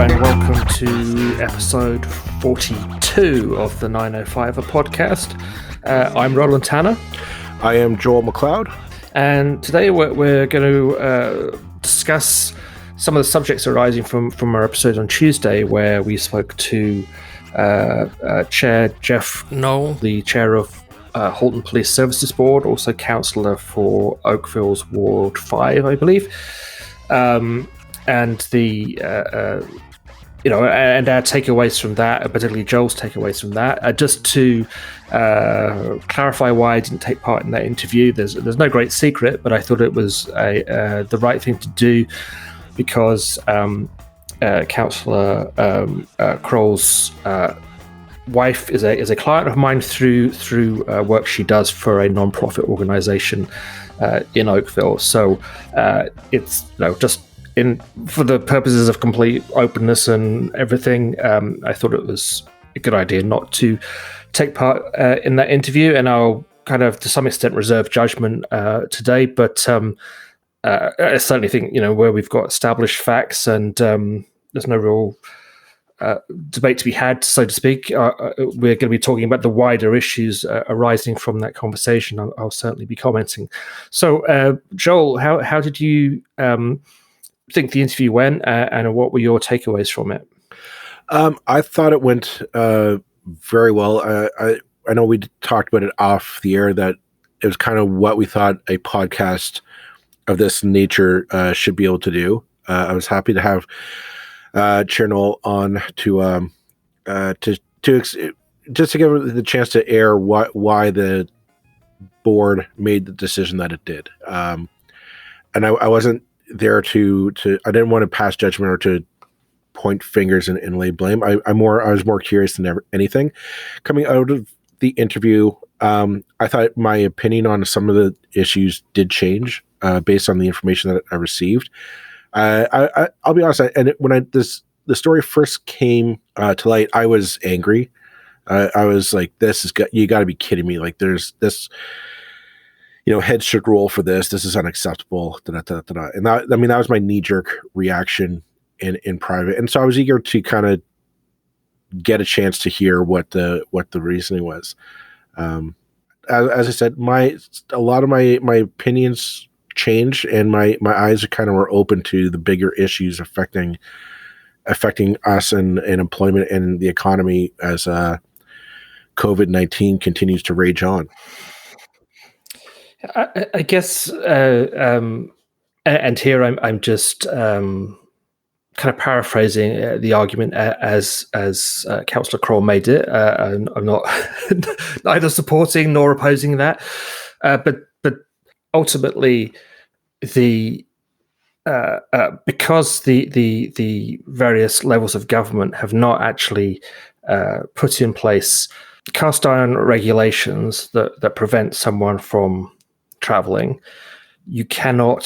and welcome to episode 42 of the 905er podcast. I'm Roland Tanner. I am Joel McLeod. And today we're going to discuss some of the subjects arising from our episode on Tuesday, where we spoke to Chair Jeff Knoll, the chair of Halton Police Services Board, also councillor for Oakville's Ward 5, I believe. And the and our takeaways from that, particularly Joel's takeaways from that, just to clarify why I didn't take part in that interview. There's no great secret, but I thought it was the right thing to do because Councillor Kroll's wife is a client of mine through work she does for a non-profit organisation in Oakville. So it's just for the purposes of complete openness and everything, I thought it was a good idea not to take part in that interview, and I'll kind of to some extent reserve judgment today. But I certainly think where we've got established facts and there's no real debate to be had, so to speak. We're going to be talking about the wider issues arising from that conversation. I'll certainly be commenting. So, Joel, how did you think the interview went, and what were your takeaways from it? I thought it went very well. I know we talked about it off the air, that it was kind of what we thought a podcast of this nature should be able to do. I was happy to have Chair Knoll on to just to give her the chance to air why the board made the decision that it did. And I wasn't there to I didn't want to pass judgment or to point fingers and lay blame. I was more curious than anything. Coming out of the interview, I thought my opinion on some of the issues did change based on the information that I received. I'll be honest, when the story first came to light, I was angry. I was like, you got to be kidding me. Like, there's this, heads should roll for this. This is unacceptable. And that was my knee-jerk reaction in private. And so I was eager to kind of get a chance to hear what the reasoning was. As I said, a lot of my opinions changed, and my eyes were open to the bigger issues affecting us and employment and the economy as COVID-19 continues to rage on. I guess, and here I'm just kind of paraphrasing the argument as Councillor Kroll made it. I'm not neither supporting nor opposing that, but ultimately, because the various levels of government have not actually put in place cast iron regulations that prevent someone from traveling, you cannot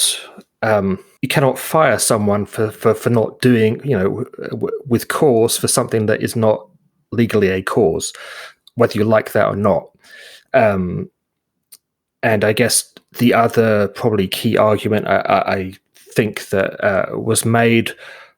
fire someone for not doing, with cause, for something that is not legally a cause, whether you like that or not. And I guess the other probably key argument I think that was made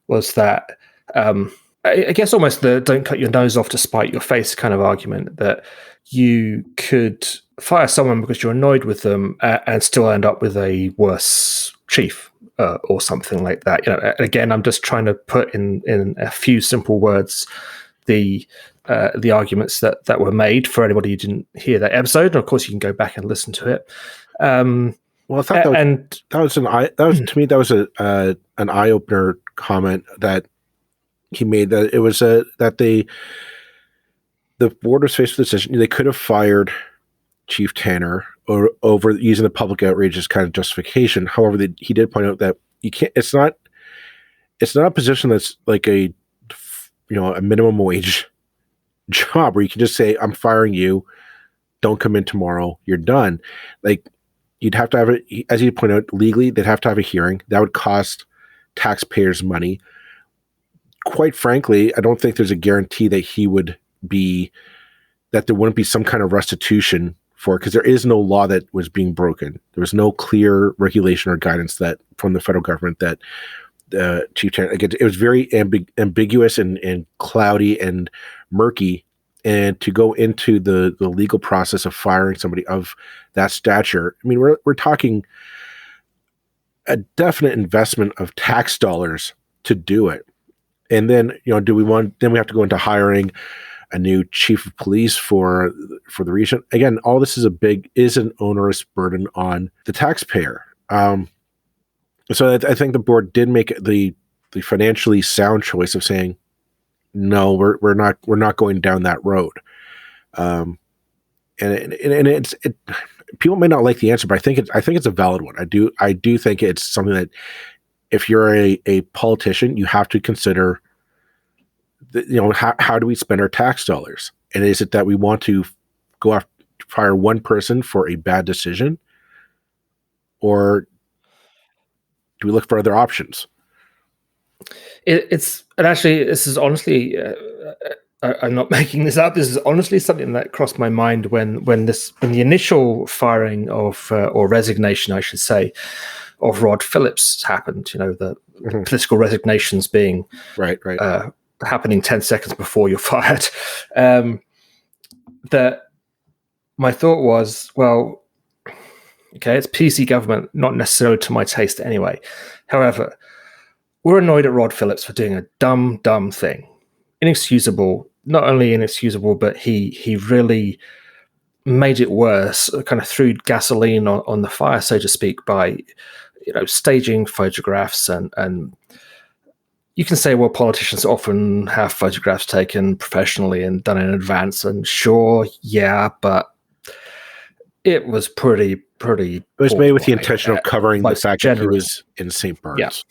was that I guess almost the don't cut your nose off to spite your face kind of argument, that you could fire someone because you're annoyed with them and still end up with a worse chief or something like that. Again, I'm just trying to put in a few simple words the arguments that were made for anybody who didn't hear that episode. And of course, you can go back and listen to it. Well, I thought that was an eye opener comment that he made, that it was that the board was faced with the decision. They could have fired Chief Tanner over using the public outrage as kind of justification. However, he did point out that you can't. It's not a position that's like a minimum wage job where you can just say, "I'm firing you. Don't come in tomorrow. You're done." Like, you'd have to have it, as you point out, legally. They'd have to have a hearing. That would cost taxpayers money. Quite frankly, I don't think there's a guarantee that there wouldn't be some kind of restitution for it, because there is no law that was being broken. There was no clear regulation or guidance that from the federal government that Chief Tanner. Again, it was very ambiguous and cloudy and murky. And to go into the legal process of firing somebody of that stature, I mean, we're talking a definite investment of tax dollars to do it. And then, then we have to go into hiring a new chief of police for the region. Again, all this is an onerous burden on the taxpayer. So I think the board did make the financially sound choice of saying, no, we're not going down that road. And it's people may not like the answer, but I think it's a valid one. I do think it's something that if you're a politician, you have to consider how do we spend our tax dollars? And is it that we want to go after fire one person for a bad decision, or do we look for other options? This is honestly, I'm not making this up. This is honestly something that crossed my mind when the initial firing of or resignation, I should say, of Rod Phillips happened. The political resignations being right. Happening 10 seconds before you're fired. That my thought was, well, okay, it's PC government, not necessarily to my taste anyway. However, we're annoyed at Rod Phillips for doing a dumb thing. Inexcusable, not only inexcusable, but he really made it worse, kind of threw gasoline on the fire, so to speak, by staging photographs and you can say, well, politicians often have photographs taken professionally and done in advance, and sure, yeah, but it was pretty. It was made with the intention of covering the fact that he was in St. Bart's.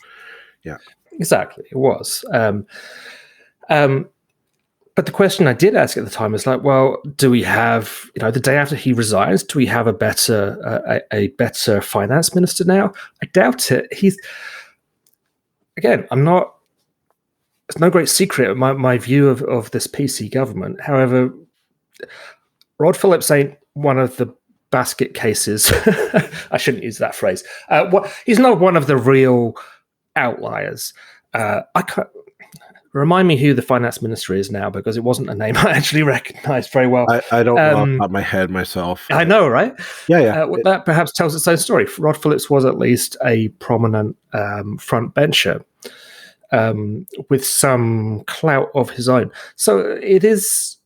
Yeah, exactly, it was. But the question I did ask at the time is like, well, do we have, the day after he resigns, do we have a better finance minister now? I doubt it. It's no great secret my view of this PC government. However, Rod Phillips ain't one of the basket cases. I shouldn't use that phrase. He's not one of the real outliers. Remind me who the finance minister is now, because it wasn't a name I actually recognized very well. I don't know off the top of my head myself. I know, right? Yeah. That perhaps tells its own story. Rod Phillips was at least a prominent front bencher with some clout of his own. So it is,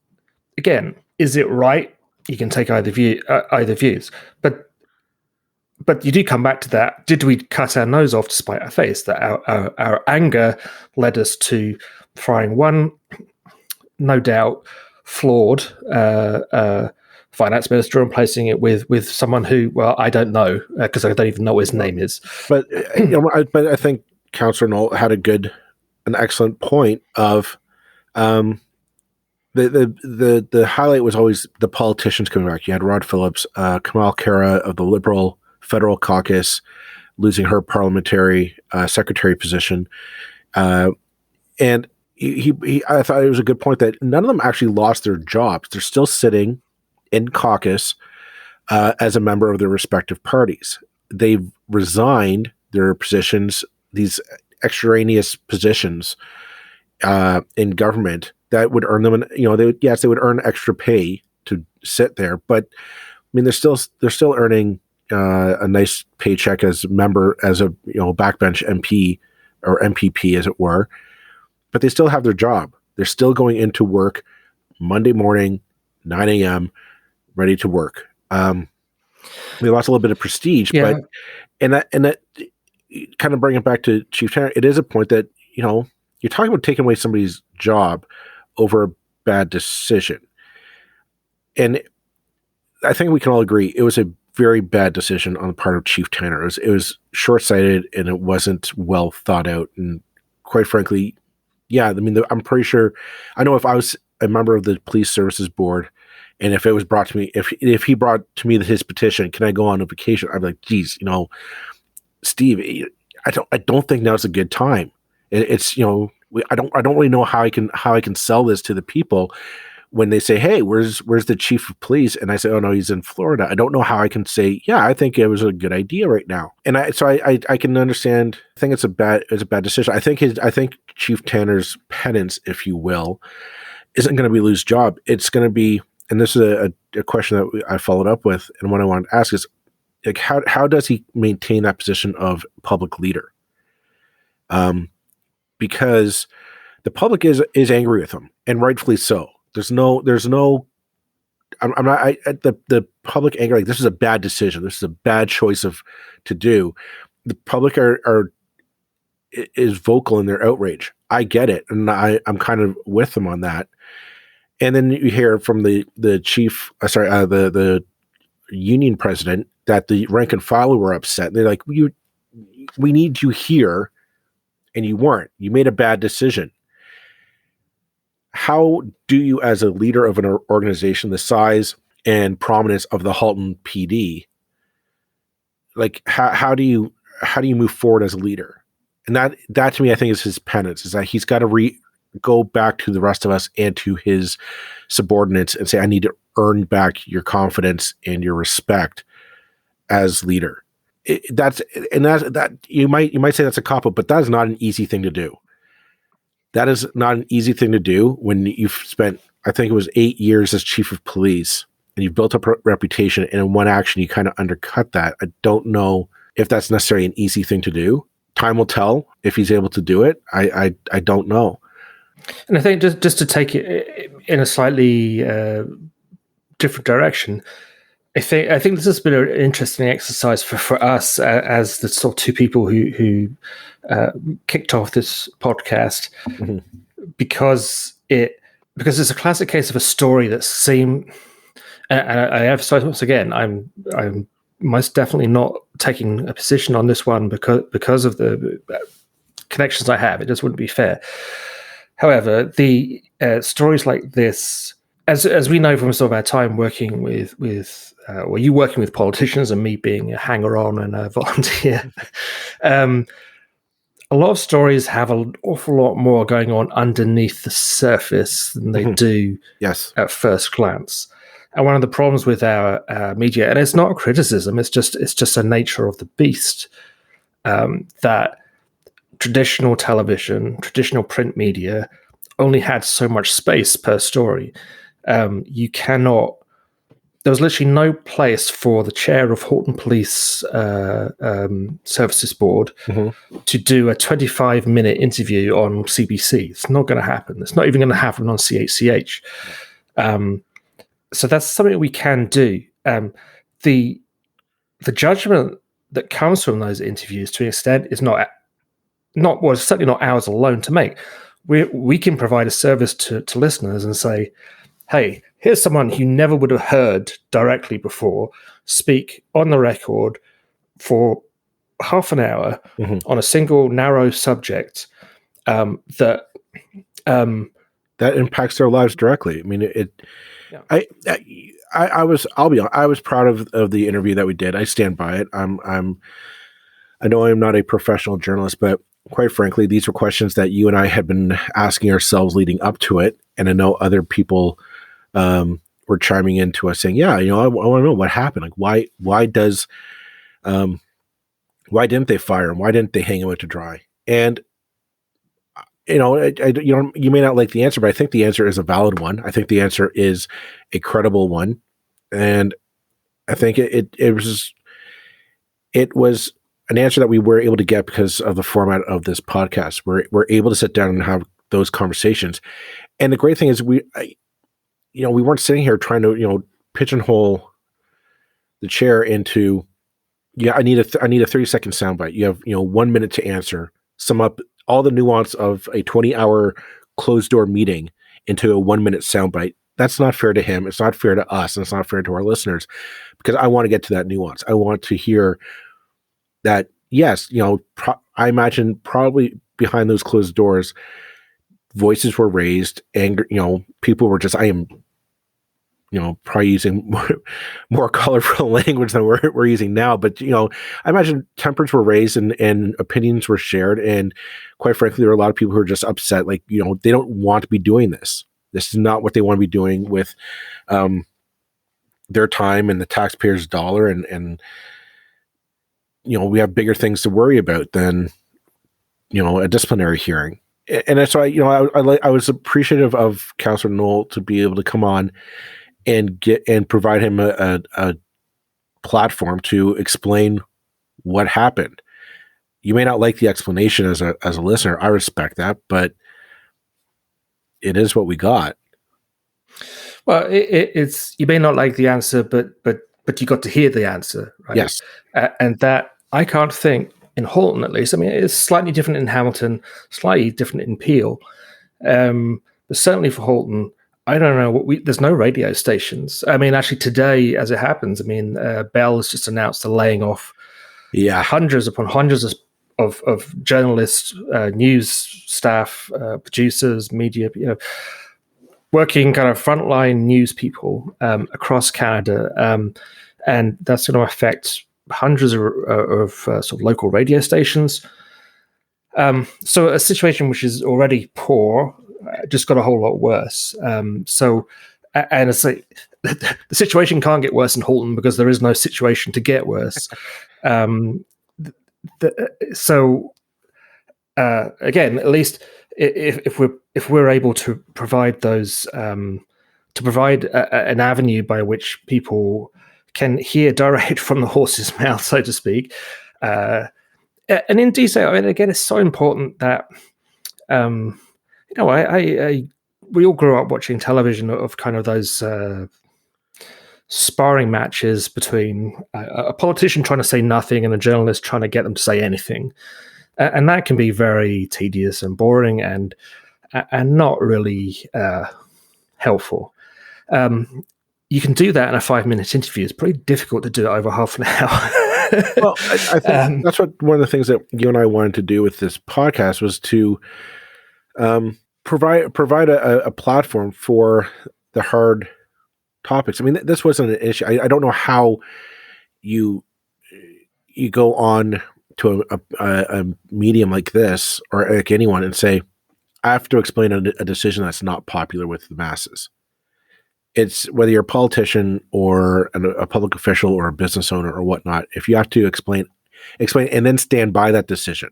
again, is it right? You can take either views, but you do come back to that. Did we cut our nose off to spite our face? That our anger led us to firing one, no doubt, flawed finance minister and placing it with someone who, well, I don't know, because I don't even know what his name is. But but I think Councillor Knoll had an excellent point of the highlight was always the politicians coming back. You had Rod Phillips, Kamal Kara of the Liberal Federal Caucus losing her parliamentary secretary position, and I thought it was a good point that none of them actually lost their jobs. They're still sitting in caucus as a member of their respective parties. They've resigned their positions, these extraneous positions in government that would earn them, they would earn extra pay to sit there, but I mean, they're still earning a nice paycheck as a backbench MP or MPP, as it were, but they still have their job. They're still going into work Monday morning, 9 a.m., ready to work. They lost a little bit of prestige, but that kind of bring it back to Chief Tanner. It is a point that, you're talking about taking away somebody's job over a bad decision. And I think we can all agree it was a very bad decision on the part of Chief Tanner. It was short-sighted and it wasn't well thought out. And quite frankly, I'm pretty sure, I know if I was a member of the Police Services Board and if it was brought to me, if he brought to me his petition, can I go on a vacation? I'd be like, geez, Steve, I don't think now's a good time. It's, I don't really know how I can sell this to the people when they say, "Hey, where's the chief of police?" and I say, "Oh no, he's in Florida," I don't know how I can say, "Yeah, I think it was a good idea right now." And I can understand. I think it's a bad decision. I think Chief Tanner's penance, if you will, isn't going to be lose job. It's going to be, and this is a question that I followed up with, and what I wanted to ask is, like, how does he maintain that position of public leader? Because the public is angry with him, and rightfully so. There's no. I'm not. The public anger, like, this is a bad decision. This is a bad choice to do. The public is vocal in their outrage. I get it, and I'm kind of with them on that. And then you hear from the union president that the rank and file were upset. They're like, we need you here, and you weren't. You made a bad decision. How do you, as a leader of an organization the size and prominence of the Halton PD, like, how do you move forward as a leader? And that to me, I think, is his penance, is that he's got to go back to the rest of us and to his subordinates and say, I need to earn back your confidence and your respect as leader. That you might say that's a cop-out, but that is not an easy thing to do. That is not an easy thing to do when you've spent, I think it was 8 years as chief of police, and you've built up a reputation, and in one action you kind of undercut that. I don't know if that's necessarily an easy thing to do. Time will tell if he's able to do it. I don't know. And I think just to take it in a slightly different direction, I think this has been an interesting exercise for us as the sort of two people who kicked off this podcast, mm-hmm. because it's a classic case of a story that seemed, and I emphasize once again, I'm most definitely not taking a position on this one because of the connections I have. It just wouldn't be fair. However, the stories like this, as we know from sort of our time working with you working with politicians and me being a hanger-on and a volunteer, a lot of stories have an awful lot more going on underneath the surface than they do at first glance. And one of the problems with our media, and it's not a criticism, it's just a nature of the beast, that traditional television, traditional print media only had so much space per story. There was literally no place for the chair of Halton Police Services Board to do a 25-minute interview on CBC. It's not going to happen. It's not even going to happen on CHCH. So that's something we can do. The judgment that comes from those interviews, to an extent, is certainly not ours alone to make. We can provide a service to listeners and say, hey, here's someone who never would have heard directly before speak on the record for half an hour on a single narrow subject that impacts their lives directly. I mean, I'll be honest, I was proud of the interview that we did. I stand by it. I know I'm not a professional journalist, but quite frankly, these were questions that you and I had been asking ourselves leading up to it. And I know other people were chiming into us saying, yeah, I want to know what happened. Like, why didn't they fire him? Why didn't they hang him out to dry? And, you may not like the answer, but I think the answer is a valid one. I think the answer is a credible one. And I think it was an answer that we were able to get because of the format of this podcast. We're able to sit down and have those conversations. And the great thing is we weren't sitting here trying to, pigeonhole the chair into, I need a 30-second soundbite. You have, 1 minute to answer, sum up all the nuance of a 20-hour closed door meeting into a 1 minute soundbite. That's not fair to him. It's not fair to us. And it's not fair to our listeners, because I want to get to that nuance. I want to hear that, yes, I imagine probably behind those closed doors, voices were raised, anger, people were just, I am, probably using more colorful language than we're using now. But, I imagine tempers were raised and opinions were shared. And quite frankly, there were a lot of people who were just upset. Like, they don't want to be doing this. This is not what they want to be doing with their time and the taxpayers' dollar. And we have bigger things to worry about than, a disciplinary hearing. And so I was appreciative of Councillor Knoll to be able to come on and provide him a platform to explain what happened. You may not like the explanation as a listener. I respect that, but it is what we got. Well, it's you may not like the answer, but you got to hear the answer, right? Yes, and that I can't think in Halton, at least. I mean, it's slightly different in Hamilton, slightly different in Peel, but certainly for Halton, I don't know there's no radio stations. I mean, actually today, as it happens, I mean, Bell has just announced the laying off hundreds upon hundreds of journalists, news staff, producers, media, working kind of frontline news people across Canada, and that's going to affect hundreds of sort of local radio stations. So a situation which is already poor just got a whole lot worse. And it's like the situation can't get worse in Halton because there is no situation to get worse. Again, at least if we're able to provide those an avenue by which people can hear direct from the horse's mouth, so to speak, and in detail, I mean, again, it's so important that we all grew up watching television of kind of those sparring matches between a politician trying to say nothing and a journalist trying to get them to say anything. And that can be very tedious and boring and not really helpful. You can do that in a 5-minute interview. It's pretty difficult to do it over half an hour. Well, I think that's what one of the things that you and I wanted to do with this podcast was to provide a platform for the hard topics. I mean, this wasn't an issue. I don't know how you go on to a medium like this or like anyone and say, I have to explain a decision that's not popular with the masses. It's whether you're a politician or a public official or a business owner or whatnot. If you have to explain and then stand by that decision,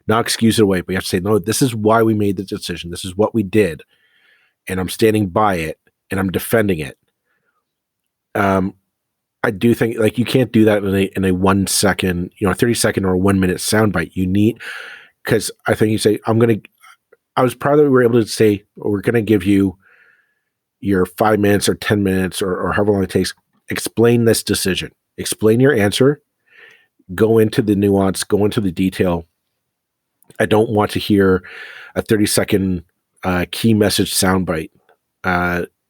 not excuse it away, but you have to say, no, this is why we made the decision. This is what we did. And I'm standing by it and I'm defending it. I do think like you can't do that in a 1 second, 30 second or a 1 minute soundbite. You need, because I think you say, I was proud that we were able to say, we're going to give you your 5 minutes or 10 minutes or however long it takes. Explain this decision, explain your answer, go into the nuance, go into the detail. I don't want to hear a 30-second key message soundbite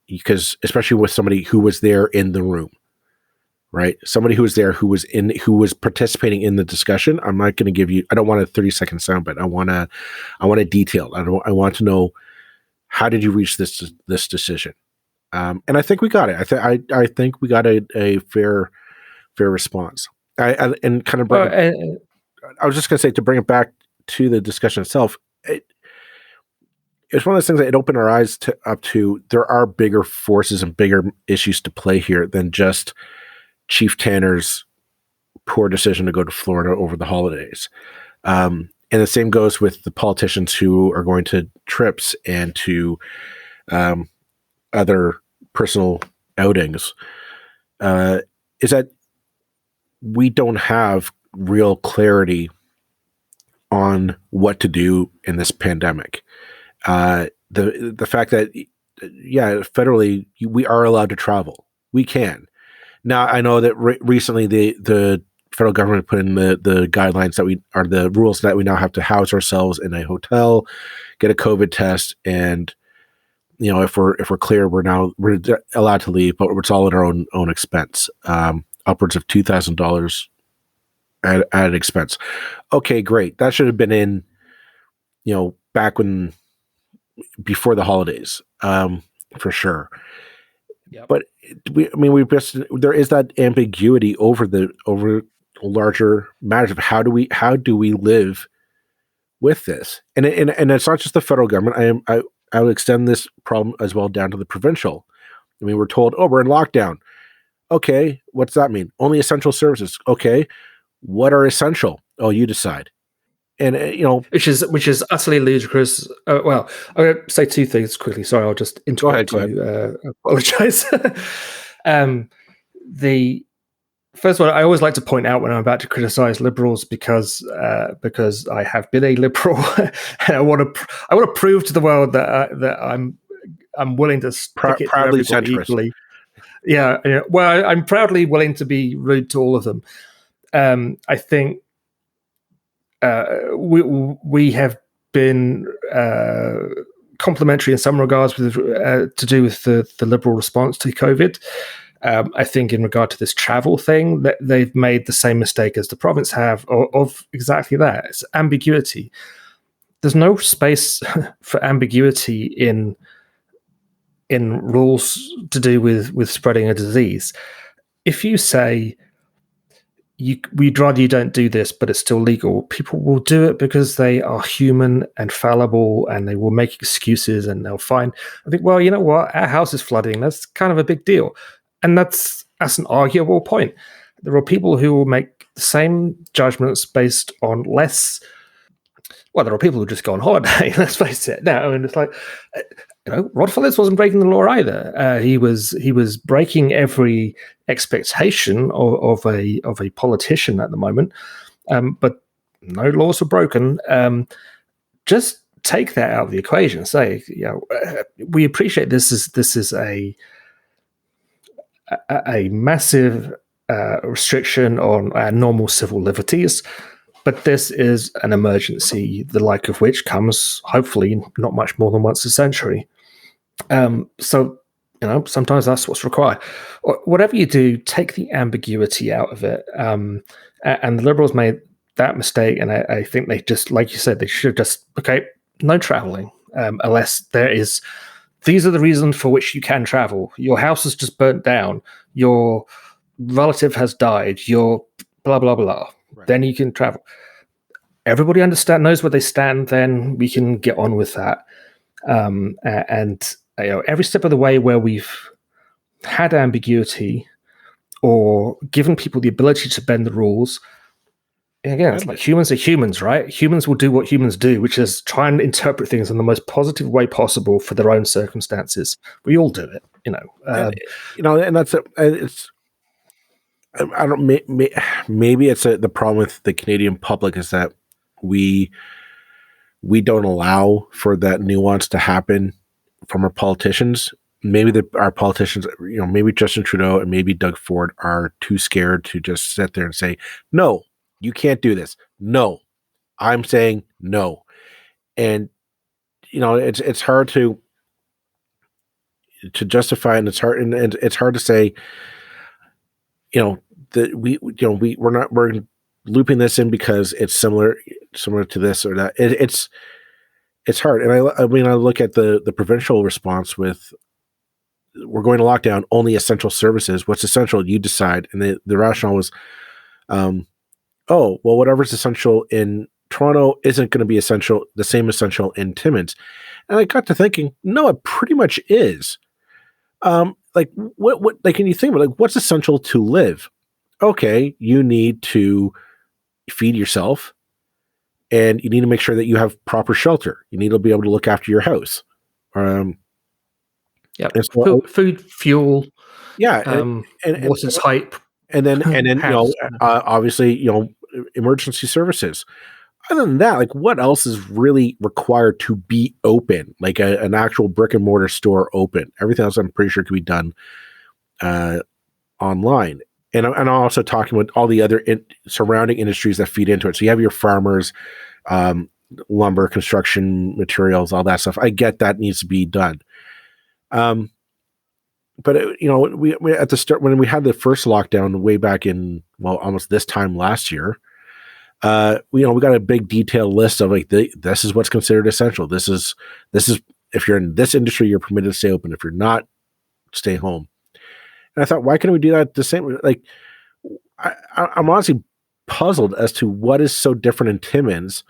because especially with somebody who was there in the room. Right. Somebody who was there, who was participating in the discussion. I'm not going to give you, I don't want a 30-second soundbite. I want a detail. I want to know, how did you reach this decision? And I think we got it. I think we got a fair response. I was just going to say, to bring it back to the discussion itself, it's one of those things that it opened our eyes up to, there are bigger forces and bigger issues to play here than just Chief Tanner's poor decision to go to Florida over the holidays. And the same goes with the politicians who are going to trips and to other personal outings, is that we don't have real clarity on what to do in this pandemic. The fact that, federally, we are allowed to travel. We can. Now, I know that recently the federal government put in the guidelines that the rules that we now have to house ourselves in a hotel, get a COVID test, and if we're clear, we're allowed to leave, but it's all at our own expense, upwards of $2,000 at expense. Okay, great. That should have been in, back before the holidays, for sure. Yep. But there is that ambiguity over larger matters of how do we live with this, and it's not just the federal government. I would extend this problem as well down to the provincial. I mean, we're told, oh, we're in lockdown. Okay, what's that mean? Only essential services. Okay, what are essential? Oh, you decide. And which is utterly ludicrous. Well, I'm going to say two things quickly. Sorry, I'll just interrupt you. Apologize. The first one, I always like to point out when I'm about to criticize Liberals because I have been a Liberal, and I want to prove to the world that I'm willing to stick it proudly to everybody equally. Yeah, well, I'm proudly willing to be rude to all of them. I think we have been complimentary in some regards with to do with the Liberal response to COVID. I think in regard to this travel thing, that they've made the same mistake as the province have of exactly that. It's ambiguity. There's no space for ambiguity in rules to do with spreading a disease. If you say we'd rather you don't do this, but it's still legal, people will do it because they are human and fallible, and they will make excuses and they'll find. I think, well, you know what? Our house is flooding. That's kind of a big deal. And that's an arguable point. There are people who will make the same judgments based on less. Well, there are people who just go on holiday. Let's face it. Now, and it's like, Rod Phillips wasn't breaking the law either. He was breaking every expectation of a politician at the moment. But no laws were broken. Just take that out of the equation. Say, we appreciate this is a massive restriction on our normal civil liberties, but this is an emergency, the like of which comes, hopefully, not much more than once a century. So, sometimes that's what's required. Whatever you do, take the ambiguity out of it. And the Liberals made that mistake, and I think they just, like you said, they should just, no traveling, unless there is. These are the reasons for which you can travel. Your house is just burnt down. Your relative has died. Your blah, blah, blah. Right. Then you can travel. Everybody knows where they stand. Then we can get on with that. And every step of the way where we've had ambiguity or given people the ability to bend the rules, again, it's like humans are humans, right? Humans will do what humans do, which is try and interpret things in the most positive way possible for their own circumstances. We all do it, and that's it's. I don't. Maybe it's the problem with the Canadian public is that we don't allow for that nuance to happen from our politicians. Maybe our politicians, maybe Justin Trudeau and maybe Doug Ford are too scared to just sit there and say, no, you can't do this. No, I'm saying no. And, it's hard to justify, and it's hard, and it's hard to say, that we're looping this in because it's similar to this or that. It's hard. And I look at the provincial response with, we're going to lockdown, only essential services. What's essential? You decide. And the rationale was, whatever's essential in Toronto isn't going to be the same essential in Timmins. And I got to thinking, no, it pretty much is. Can you think about what's essential to live? Okay, you need to feed yourself, and you need to make sure that you have proper shelter. You need to be able to look after your house. Food, fuel. Yeah, and water's hype. And then obviously, emergency services. Other than that, what else is really required to be open? Like an actual brick and mortar store open. Everything else, I'm pretty sure, can be done online. And I'm also talking about all the other surrounding industries that feed into it. So you have your farmers, lumber, construction materials, all that stuff. I get that needs to be done. But we at the start, when we had the first lockdown way back in, almost this time last year, we got a big detailed list of this is what's considered essential. This is if you're in this industry, you're permitted to stay open. If you're not, stay home. And I thought, why can't we do that the same? I'm honestly puzzled as to what is so different in Timmins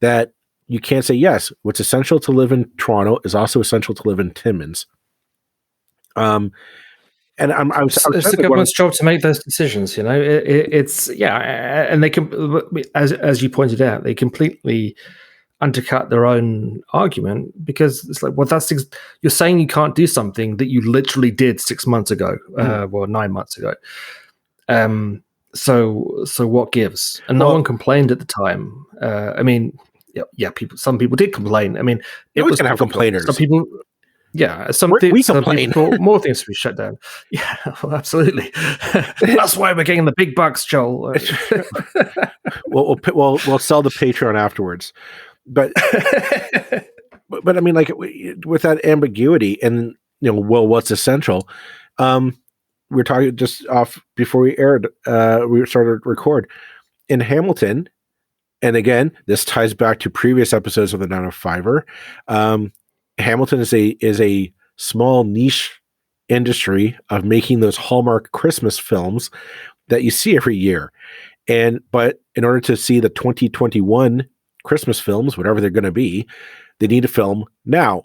that you can't say, yes, what's essential to live in Toronto is also essential to live in Timmins. And it's the government's job to make those decisions. It's and they can, as you pointed out, they completely undercut their own argument, because it's like, well, you're saying you can't do something that you literally did 6 months ago, 9 months ago. So what gives? And no one complained at the time. I mean, some people did complain. I mean, it was going to have complainers. Some people. Yeah, some people more things to be shut down. Yeah, well, absolutely. That's why we're getting the big bucks, Joel. We'll sell the Patreon afterwards, but but I mean, like, with that ambiguity, and what's essential? We were talking just off before we aired. We started to record in Hamilton, and again, this ties back to previous episodes of the 905er. Hamilton is a small niche industry of making those Hallmark Christmas films that you see every year. But in order to see the 2021 Christmas films, whatever they're going to be, they need to film now.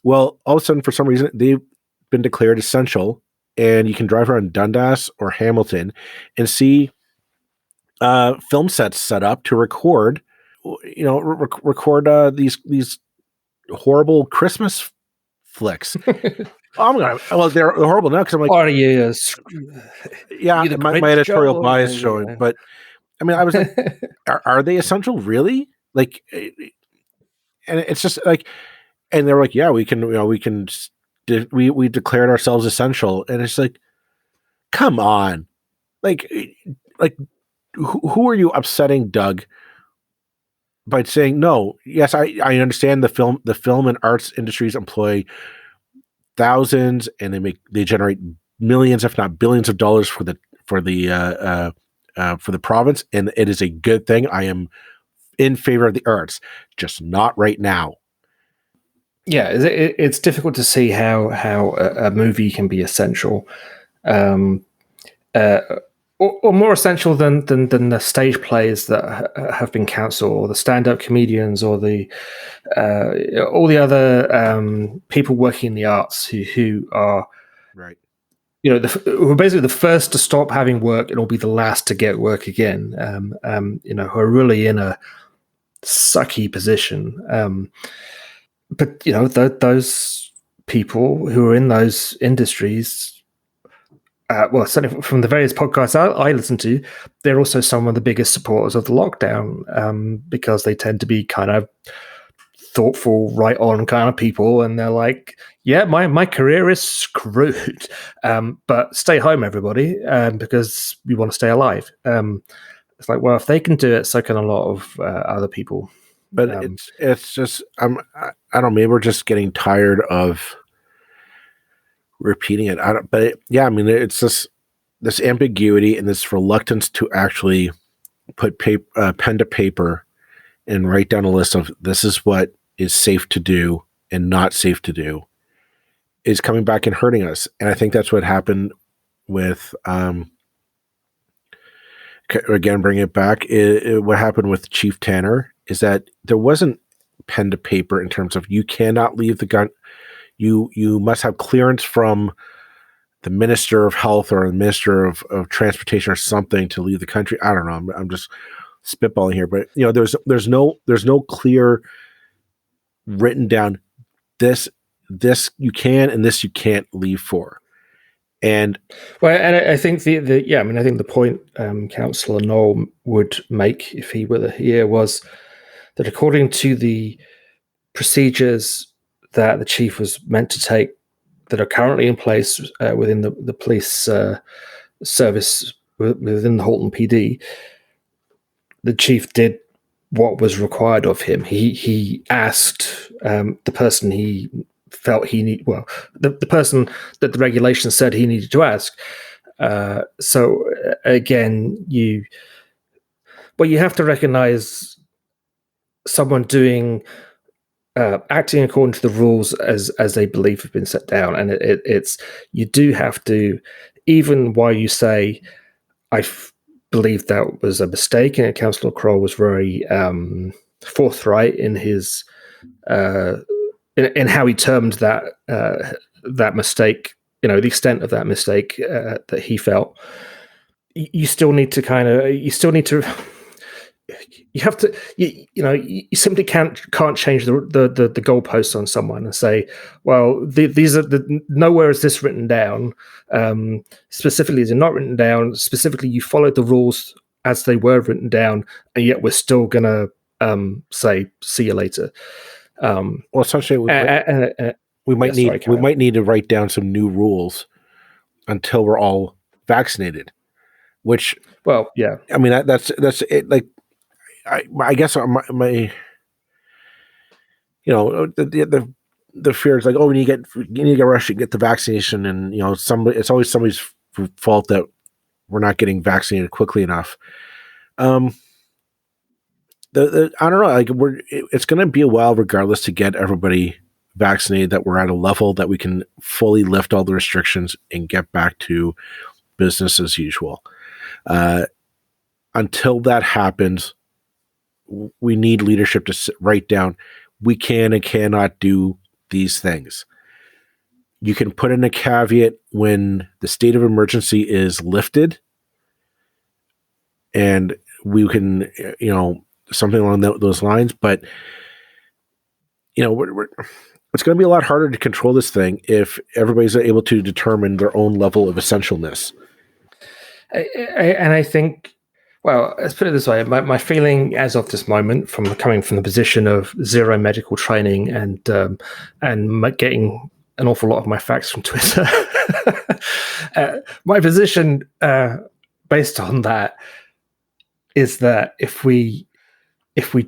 Well, all of a sudden, for some reason, they've been declared essential, and you can drive around Dundas or Hamilton and see film sets set up to record, these horrible Christmas flicks. They're horrible now because I'm like, are you? My editorial bias showing. But I mean, I was like, are they essential really? Like, and it's just like, and they're like, yeah, we declared ourselves essential, and it's like, come on, like who are you upsetting, Doug? By saying no. Yes, I understand the film and arts industries employ thousands, and they generate millions, if not billions, of dollars for the province, and it is a good thing. I am in favor of the arts, just not right now. Yeah, it's difficult to see how a movie can be essential, or more essential than the stage plays that have been cancelled, or the stand-up comedians, or all the other people working in the arts who are right. Who are basically the first to stop having work and will be the last to get work again. Who are really in a sucky position. But those people who are in those industries. Certainly from the various podcasts I listen to, they're also some of the biggest supporters of the lockdown, because they tend to be kind of thoughtful, right on kind of people, and they're like, yeah, my career is screwed, but stay home, everybody, because we want to stay alive. It's like, well, if they can do it, so can a lot of other people. But it's just, I don't know, maybe we're just getting tired of repeating it. It's just this ambiguity and this reluctance to actually put pen to paper and write down a list of this is what is safe to do and not safe to do is coming back and hurting us. And I think that's what happened with, again, bring it back. What happened with Chief Tanner is that there wasn't pen to paper in terms of you cannot leave the gun. You must have clearance from the Minister of Health or the Minister of Transportation or something to leave the country. I don't know. I'm just spitballing here, but there's no clear written down this you can and this you can't leave for. And I think I think the point Councillor Knoll would make if he were here was that according to the procedures that the chief was meant to take that are currently in place within the police service within the Halton PD, the chief did what was required of him. He asked the person he felt he need. Well, the person that the regulation said he needed to ask. So again, you have to recognize someone doing. Acting according to the rules as they believe have been set down, and it's you do have to, even while you say, I believe that was a mistake, and Councillor Kroll was very forthright in his in how he termed that that mistake. The extent of that mistake that he felt. You still need to you have to, you simply can't change the goalposts on someone and say, well, these are nowhere is this written down. Specifically, they're not written down. Specifically, you followed the rules as they were written down, and yet we're still gonna say, see you later. Well, essentially, we might need to write down some new rules until we're all vaccinated. Which, well, yeah, I mean that's it. Like, I guess my the fear is like, oh, you need to get rushed to get the vaccination, and it's always somebody's fault that we're not getting vaccinated quickly enough. I don't know. Like, it's going to be a while, regardless, to get everybody vaccinated. That we're at a level that we can fully lift all the restrictions and get back to business as usual. Until that happens, we need leadership to write down, we can and cannot do these things. You can put in a caveat when the state of emergency is lifted, and we can, something along those lines. But, it's going to be a lot harder to control this thing if everybody's able to determine their own level of essentialness. And I think, well, let's put it this way. My feeling as of this moment, from coming from the position of zero medical training and getting an awful lot of my facts from Twitter, my position based on that is that if we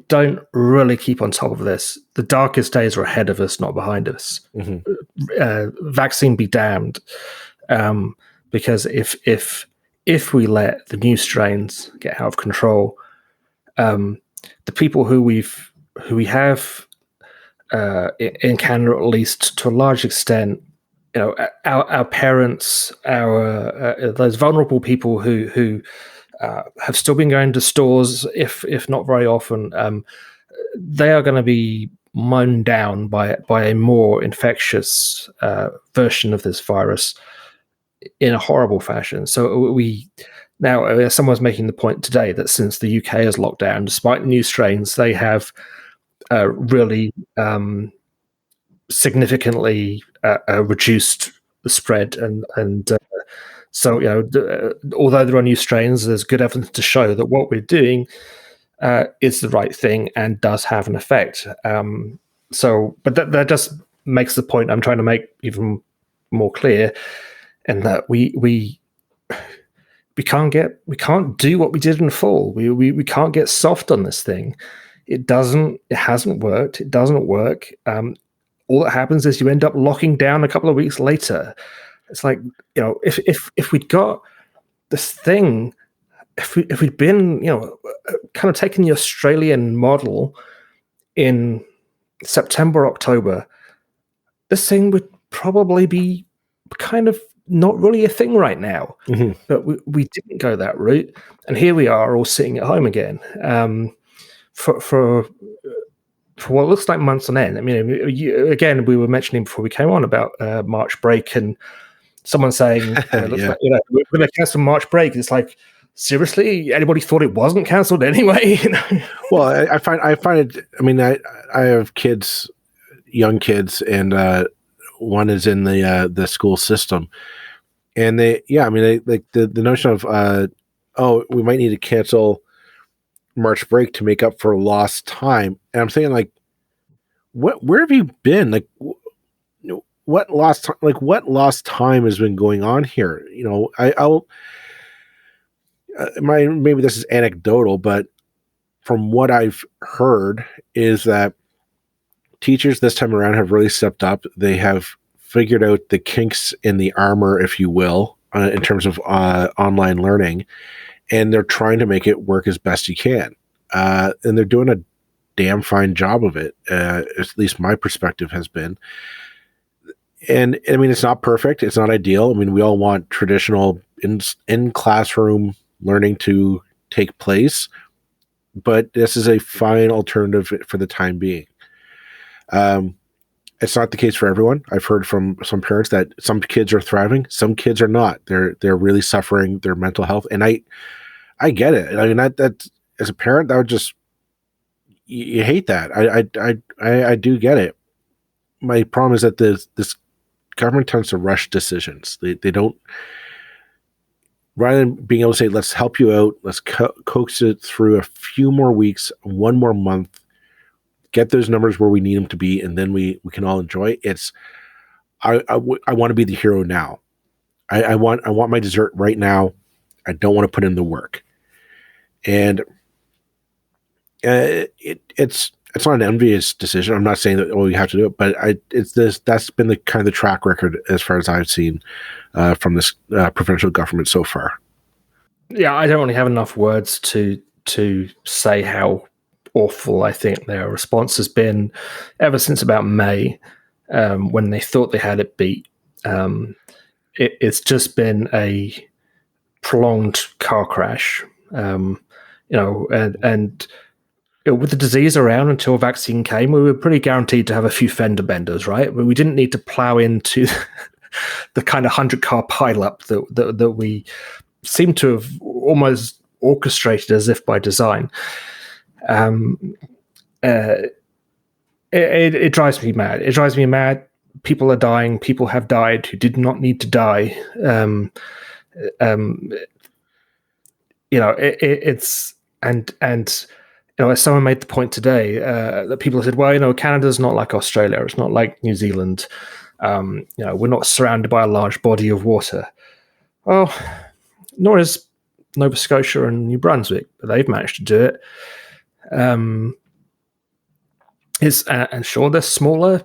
don't really keep on top of this, the darkest days are ahead of us, not behind us. Mm-hmm. Vaccine be damned, because if we let the new strains get out of control, the people who we have in Canada, at least to a large extent, our parents, those vulnerable people who have still been going to stores, if not very often, they are going to be mown down by a more infectious version of this virus in a horrible fashion. So someone was making the point today that since the UK has locked down, despite the new strains, they have really significantly reduced the spread, and so although there are new strains, there's good evidence to show that what we're doing is the right thing and does have an effect. But that just makes the point I'm trying to make even more clear. And that we can't do what we did in the fall. We can't get soft on this thing. It hasn't worked. It doesn't work. All that happens is you end up locking down a couple of weeks later. It's like, if we'd got this thing, if we'd been, kind of taken the Australian model in September, October, this thing would probably be kind of not really a thing right now. Mm-hmm. But we didn't go that route, and here we are all sitting at home again for what looks like months on end. I mean, again, we were mentioning before we came on about March break, and someone saying, looks like, we're going to cancel March break. It's like, seriously, anybody thought it wasn't cancelled anyway? Well, I find it. I mean, I have kids, young kids, and one is in the school system, and they like the notion of we might need to cancel March break to make up for lost time. And I'm saying, like, where have you been? Like, what lost time has been going on here? Maybe this is anecdotal, but from what I've heard is that teachers this time around have really stepped up. They have figured out the kinks in the armor, if you will, in terms of online learning, and they're trying to make it work as best you can. And they're doing a damn fine job of it. At least my perspective has been. And I mean, it's not perfect. It's not ideal. I mean, we all want traditional in classroom learning to take place. but this is a fine alternative for the time being. It's not the case for everyone. I've heard from some parents that some kids are thriving, some kids are not. They're really suffering their mental health, and I get it. I mean, that as a parent, that would just you hate that. I do get it. My problem is that this government tends to rush decisions. They don't, rather than being able to say, let's help you out, let's coax it through a few more weeks, one more month, get those numbers where we need them to be, and then we can all enjoy. I want to be the hero now. I want my dessert right now. I don't want to put in the work. And it's not an envious decision. I'm not saying that you have to do it, but that's been the kind of the track record as far as I've seen from this provincial government so far. Yeah, I don't really have enough words to say how awful I think their response has been ever since about May, when they thought they had it beat. It's just been a prolonged car crash, and with the disease around until a vaccine came, we were pretty guaranteed to have a few fender benders, right? But we didn't need to plow into the kind of 100-car pileup that we seem to have almost orchestrated as if by design. It drives me mad. It drives me mad. People are dying. People have died who did not need to die. It's as someone made the point today, that people said, well, Canada's not like Australia. It's not like New Zealand. We're not surrounded by a large body of water. Well, nor is Nova Scotia and New Brunswick, but they've managed to do it. And sure, they're smaller,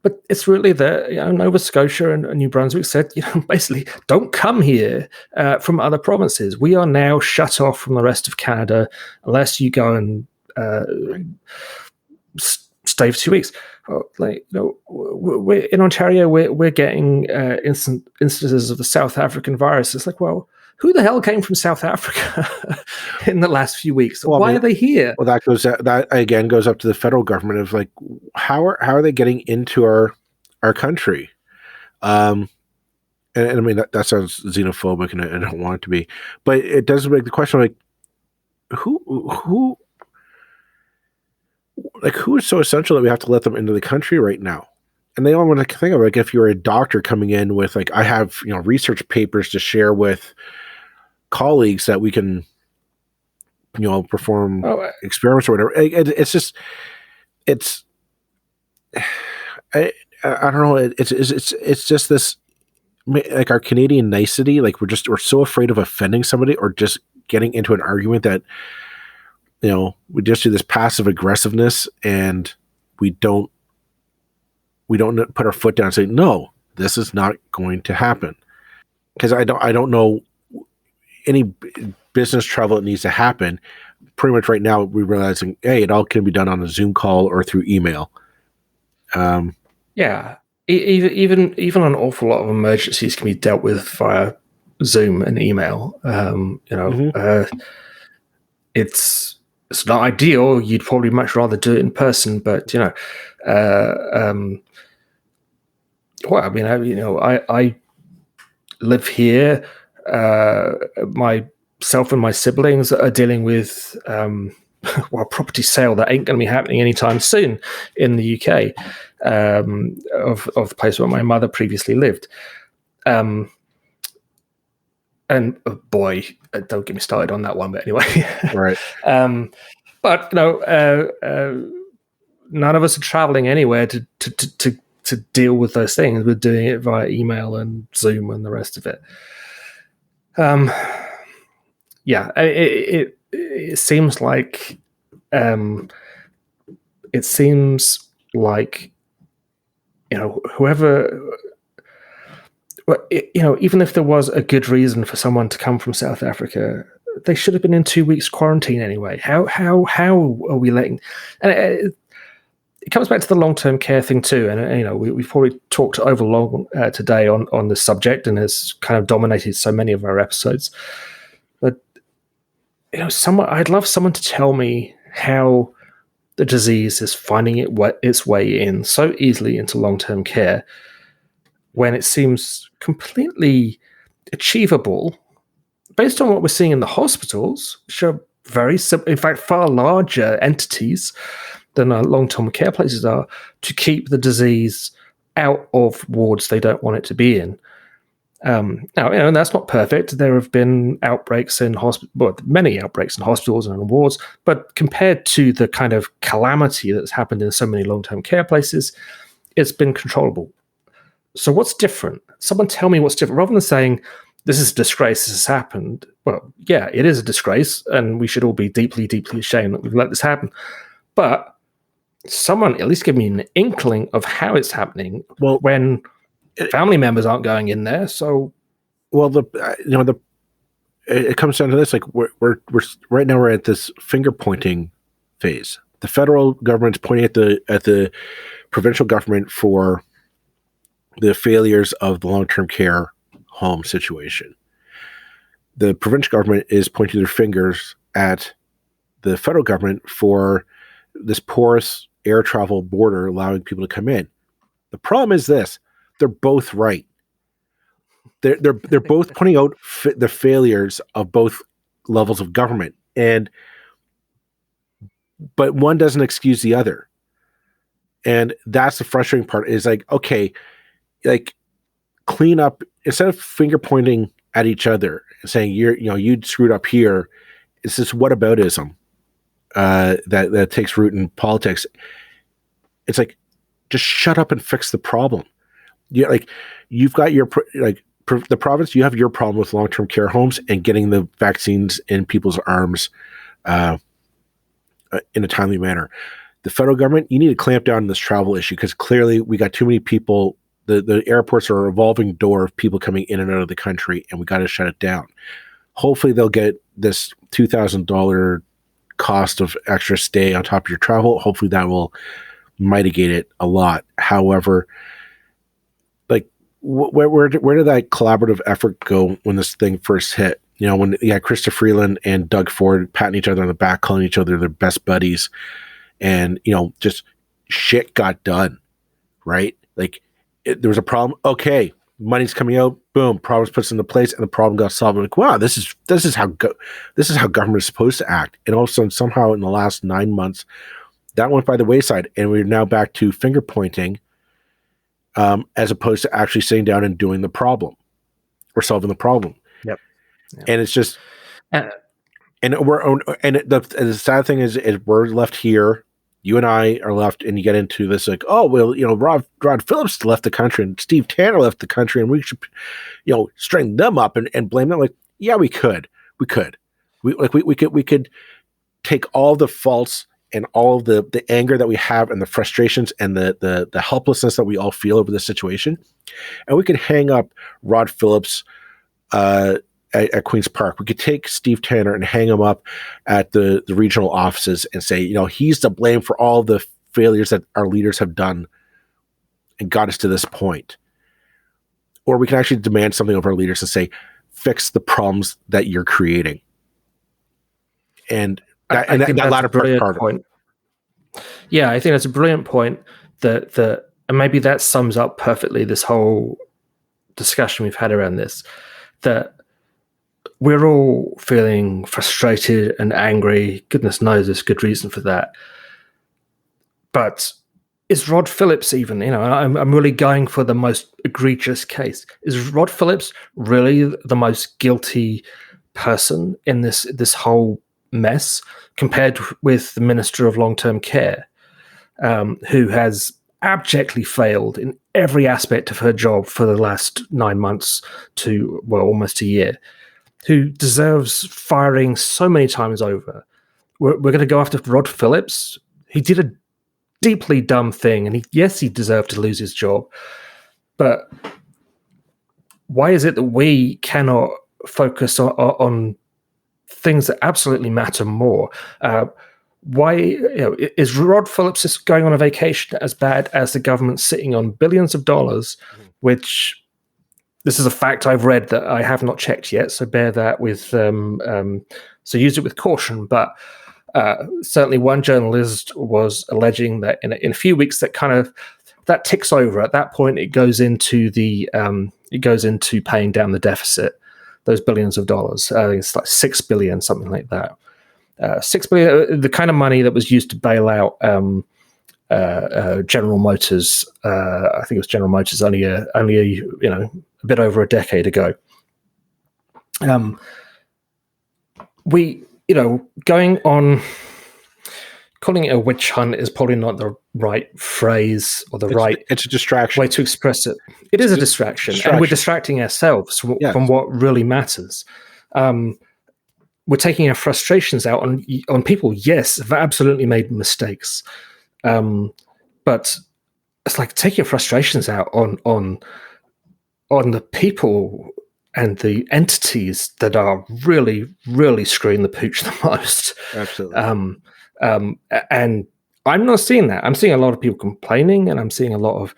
but it's really Nova Scotia and New Brunswick said, basically, don't come here from other provinces. We are now shut off from the rest of Canada unless you go and stay for 2 weeks. We're in Ontario, we're getting instances of the South African virus. It's like, well, who the hell came from South Africa in the last few weeks? Well, Why are they here? Well, that again goes up to the federal government of like, how are they getting into our country? And I mean that sounds xenophobic, and I don't want it to be, but it does make the question like, who is so essential that we have to let them into the country right now? And they all want to think of like, if you're a doctor coming in with like, I have research papers to share with colleagues that we can perform experiments or whatever. I don't know. It's just this, like, our Canadian nicety. Like we're so afraid of offending somebody or just getting into an argument that we just do this passive aggressiveness, and we don't put our foot down and say, no, this is not going to happen. Because I don't know any business travel that needs to happen. Pretty much right now, we're realizing, hey, it all can be done on a Zoom call or through email. Yeah, even an awful lot of emergencies can be dealt with via Zoom and email. It's not ideal. You'd probably much rather do it in person, but I live here. Myself and my siblings are dealing with property sale that ain't going to be happening anytime soon in the UK, of the place where my mother previously lived. And boy, don't get me started on that one. But anyway, right. But none of us are traveling anywhere to deal with those things. We're doing it via email and Zoom and the rest of it. It seems like whoever. Well, even if there was a good reason for someone to come from South Africa, they should have been in 2 weeks quarantine anyway. How are we letting? And it comes back to the long-term care thing too. And we've probably talked over long today on this subject, and has kind of dominated so many of our episodes. But I'd love someone to tell me how the disease is finding its way in so easily into long-term care when it seems completely achievable based on what we're seeing in the hospitals, which are very simple, in fact, far larger entities than long-term care places are, to keep the disease out of wards they don't want it to be in. Now, and that's not perfect. There have been outbreaks in many outbreaks in hospitals and in wards, but compared to the kind of calamity that's happened in so many long-term care places, it's been controllable. So what's different? Someone tell me what's different. Rather than saying, this is a disgrace, this has happened. Well, yeah, it is a disgrace, and we should all be deeply, deeply ashamed that we've let this happen. But someone at least give me an inkling of how it's happening when family members aren't going in there. So, it comes down to this: like we're right now we're at this finger pointing phase. The federal government's pointing at the provincial government for the failures of the long-term care home situation. The provincial government is pointing their fingers at the federal government for this porous air travel border allowing people to come in. The problem is this: they're both right. They're both pointing out the failures of both levels of government, but one doesn't excuse the other. And that's the frustrating part. Is like, okay, like clean up instead of finger pointing at each other and saying you screwed up here. It's this whataboutism that takes root in politics. It's like, just shut up and fix the problem. You've got the province. You have your problem with long-term care homes and getting the vaccines in people's arms in a timely manner. The federal government, you need to clamp down on this travel issue because clearly we got too many people. The airports are a revolving door of people coming in and out of the country, and we got to shut it down. Hopefully they'll get this $2,000 cost of extra stay on top of your travel. Hopefully that will mitigate it a lot. However, like where did that collaborative effort go when this thing first hit? When Krista Freeland and Doug Ford patting each other on the back, calling each other their best buddies, and just shit got done, right? Like there was a problem. Okay, money's coming out. Boom, problems puts into place, and the problem got solved. I'm like, wow, this is how government is supposed to act. And all of a sudden, somehow in the last 9 months, that went by the wayside, and we're now back to finger pointing, as opposed to actually sitting down and doing the problem or solving the problem. Yep. And it's just, and the sad thing is we're left here. You and I are left, and you get into this like, oh well, Rod Phillips left the country, and Steve Tanner left the country, and we should, straighten them up and blame them. Like, yeah, we could take all the faults and all of the anger that we have and the frustrations and the helplessness that we all feel over this situation, and we could hang up Rod Phillips at Queen's Park. We could take Steve Tanner and hang him up at the regional offices and say, he's to blame for all the failures that our leaders have done and got us to this point. Or we can actually demand something of our leaders and say, fix the problems that you're creating. And that latter point. Yeah, I think that's a brilliant point. And maybe that sums up perfectly this whole discussion we've had around this. That we're all feeling frustrated and angry. Goodness knows there's good reason for that. But is Rod Phillips even, I'm really going for the most egregious case. Is Rod Phillips really the most guilty person in this whole mess compared with the Minister of Long-Term Care, who has abjectly failed in every aspect of her job for the last 9 months to, almost a year, who deserves firing so many times over? We're going to go after Rod Phillips. He did a deeply dumb thing, and he deserved to lose his job. But why is it that we cannot focus on things that absolutely matter more? Why is Rod Phillips just going on a vacation as bad as the government sitting on billions of dollars, which this is a fact I've read that I have not checked yet, so bear that with some So use it with caution. But certainly one journalist was alleging that in a few weeks that ticks over. At that point, it goes into paying down the deficit, those billions of dollars. I think it's like $6 billion, something like that. $6 billion, the kind of money that was used to bail out General Motors. I think it was General Motors only a bit over a decade ago. Going on, calling it a witch hunt is probably not the right phrase or it's a distraction way to express it. It is a distraction, and we're distracting ourselves from what really matters. We're taking our frustrations out on people. Yes, have absolutely made mistakes, but it's like take your frustrations out on the people and the entities that are really, really screwing the pooch the most. Absolutely. And I'm not seeing that. I'm seeing a lot of people complaining, and I'm seeing a lot of,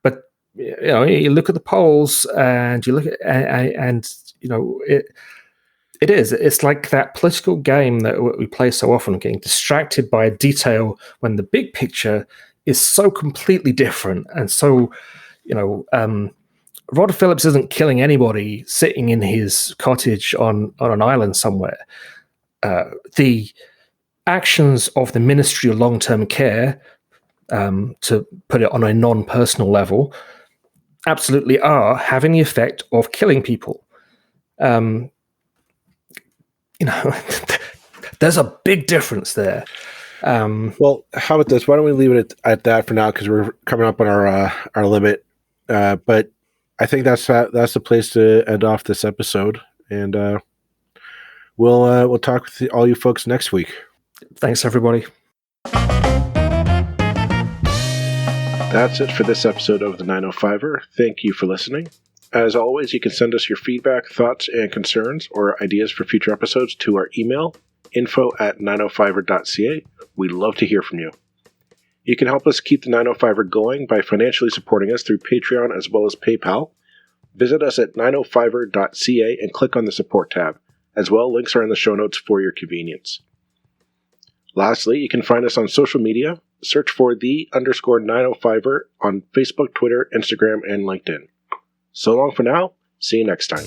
but you look at the polls and you look at, it's like that political game that we play so often, getting distracted by a detail when the big picture is so completely different. And so, Rod Phillips isn't killing anybody sitting in his cottage on an island somewhere. The actions of the Ministry of Long-Term Care, to put it on a non-personal level, absolutely are having the effect of killing people. There's a big difference there. Well, how about this? Why don't we leave it at that for now, because we're coming up on our limit. But I think that's the place to end off this episode, and we'll talk with all you folks next week. Thanks, everybody. That's it for this episode of the 905er. Thank you for listening. As always, you can send us your feedback, thoughts, and concerns, or ideas for future episodes to our email, info@905er.ca. We'd love to hear from you. You can help us keep the 905er going by financially supporting us through Patreon as well as PayPal. Visit us at 905er.ca and click on the support tab. As well, links are in the show notes for your convenience. Lastly, you can find us on social media. Search for _905er on Facebook, Twitter, Instagram, and LinkedIn. So long for now. See you next time.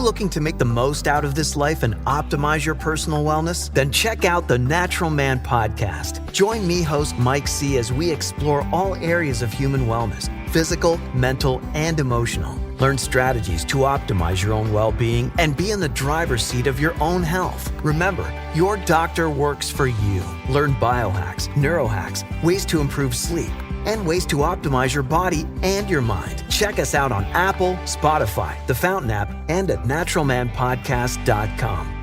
Looking to make the most out of this life and optimize your personal wellness? Then check out the Natural Man Podcast. Join me, host Mike C., as we explore all areas of human wellness, physical, mental, and emotional. Learn strategies to optimize your own well-being and be in the driver's seat of your own health. Remember, your doctor works for you. Learn biohacks, neurohacks, ways to improve sleep, and ways to optimize your body and your mind. Check us out on Apple, Spotify, the Fountain app, and at naturalmanpodcast.com.